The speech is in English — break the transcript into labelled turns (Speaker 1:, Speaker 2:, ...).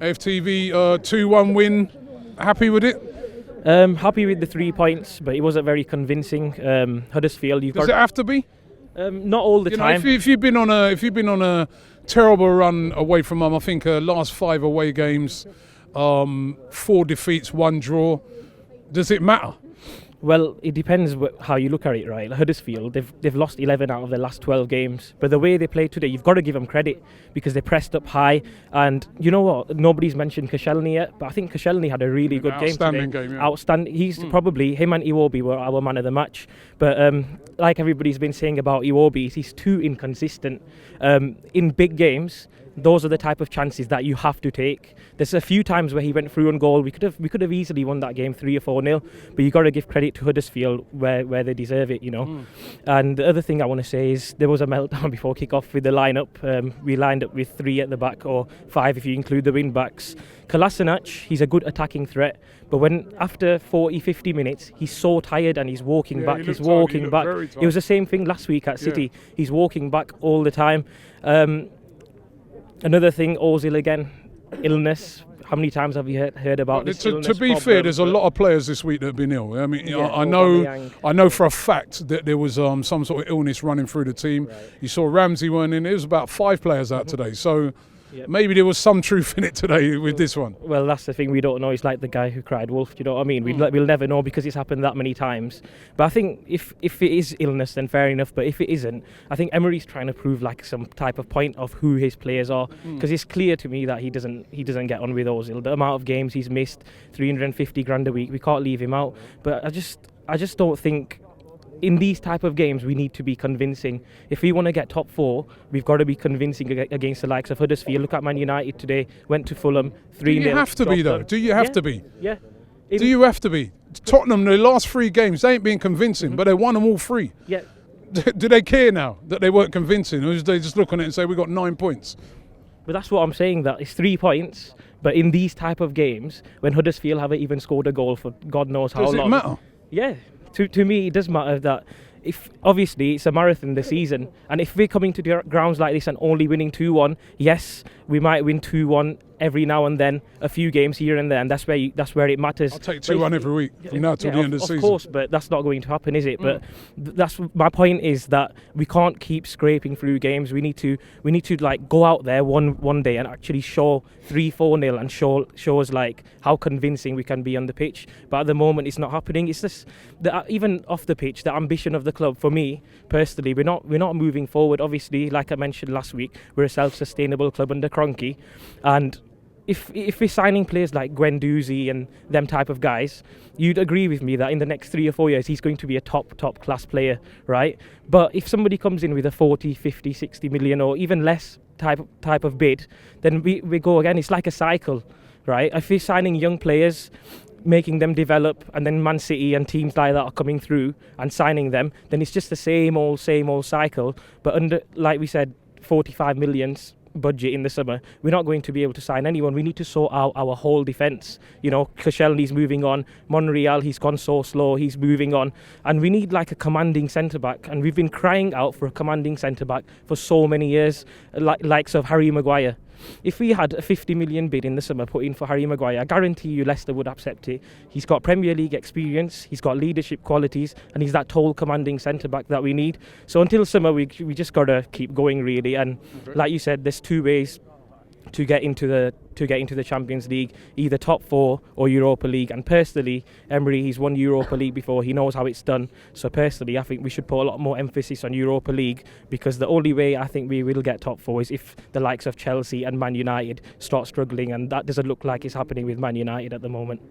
Speaker 1: AFTV 2-1 win. Happy with it?
Speaker 2: Happy with the 3 points, but it wasn't very convincing. Huddersfield,
Speaker 1: Does it have to be?
Speaker 2: Not all the time.
Speaker 1: If you've been on a terrible run away from home, I think last 5 away games, 4 defeats, 1 draw. Does it matter?
Speaker 2: Well, it depends how you look at it, right? Huddersfield, they've lost 11 out of their last 12 games. But the way they played today, you've got to give them credit because they pressed up high. And you know what? Nobody's mentioned Koscielny yet, but I think Koscielny had a really good game today.
Speaker 1: Outstanding game, yeah.
Speaker 2: Outstanding. He's probably, him and Iwobi were our man of the match. But like everybody's been saying about Iwobi, he's too inconsistent. In big games, those are the type of chances that you have to take. There's a few times where he went through on goal. We could have easily won that game 3 or 4-0, but you got to give credit to Huddersfield where they deserve it, you know. And the other thing I want to say is there was a meltdown before kick-off with the lineup. We lined up with 3 at the back, or 5 if you include the wing-backs. Kolasinac, he's a good attacking threat, but when after 40-50 minutes he's so tired and he's walking back. He's walking back. It was the same thing last week at City. He's walking back all the time. Another thing, Ozil again, illness. How many times have you heard about this illness?
Speaker 1: To be fair, there's a lot of players this week that have been ill. I mean, I know for a fact that there was some sort of illness running through the team.
Speaker 2: Right.
Speaker 1: You saw Ramsey weren't in. There was about 5 players out today. So maybe there was some truth in it today with this one.
Speaker 2: Well, that's the thing, we don't know. It's like the guy who cried wolf, you know what I mean? We'll never know because it's happened that many times. But I think if it is illness, then fair enough. But if it isn't, I think Emery's trying to prove like some type of point of who his players are, because it's clear to me that he doesn't get on with Ozil. The amount of games he's missed, 350 grand a week, we can't leave him out. But I just don't think in these type of games we need to be convincing. If we want to get top 4, we've got to be convincing against the likes of Huddersfield. Look at Man United today, went to Fulham, 3-0.
Speaker 1: Do you have to be though? Do you have to be?
Speaker 2: Yeah.
Speaker 1: Do you have to be? Tottenham, the last 3 games, they ain't been convincing, but they won them all 3.
Speaker 2: Yeah.
Speaker 1: Do they care now that they weren't convincing, or do they just look on it and say we got 9 points?
Speaker 2: But that's what I'm saying, that it's 3 points, but in these type of games, when Huddersfield haven't even scored a goal for God knows how long.
Speaker 1: Does it matter?
Speaker 2: Yeah. To me, it does matter that if obviously it's a marathon this season, and if we're coming to the grounds like this and only winning 2-1, yes, we might win 2-1 every now and then, a few games here and there, and that's where it matters.
Speaker 1: I'll take 2-1 every week from now till the end of the season.
Speaker 2: Of course, but that's not going to happen, is it? But that's my point, is that we can't keep scraping through games. We need to like go out there one day and actually show 3-4-0 and show us like how convincing we can be on the pitch. But at the moment, it's not happening. It's just even off the pitch, the ambition of the club. For me personally, we're not moving forward. Obviously, like I mentioned last week, we're a self-sustainable club under Kroenke, and if we're signing players like Guendouzi and them type of guys, you'd agree with me that in the next 3 or 4 years he's going to be a top class player, right? But if somebody comes in with a 40, 50, 60 million or even less type of bid, then we go again. It's like a cycle, right? If we're signing young players, making them develop, and then Man City and teams like that are coming through and signing them, then it's just the same old cycle. But under, like we said, 45 millions budget in the summer, we're not going to be able to sign anyone. We need to sort out our whole defence. You know, Koscielny's moving on, Monreal, he's gone so slow, he's moving on, and we need like a commanding centre-back, and we've been crying out for a commanding centre-back for so many years, likes of Harry Maguire. If we had a 50 million bid in the summer put in for Harry Maguire, I guarantee you Leicester would accept it. He's got Premier League experience, he's got leadership qualities, and he's that tall, commanding centre-back that we need. So until summer, we just got to keep going, really. And like you said, there's 2 ways to get into the Champions League, either top 4 or Europa League. And personally, Emery, he's won Europa League before, he knows how it's done. So personally, I think we should put a lot more emphasis on Europa League, because the only way I think we will get top 4 is if the likes of Chelsea and Man United start struggling, and that doesn't look like it's happening with Man United at the moment.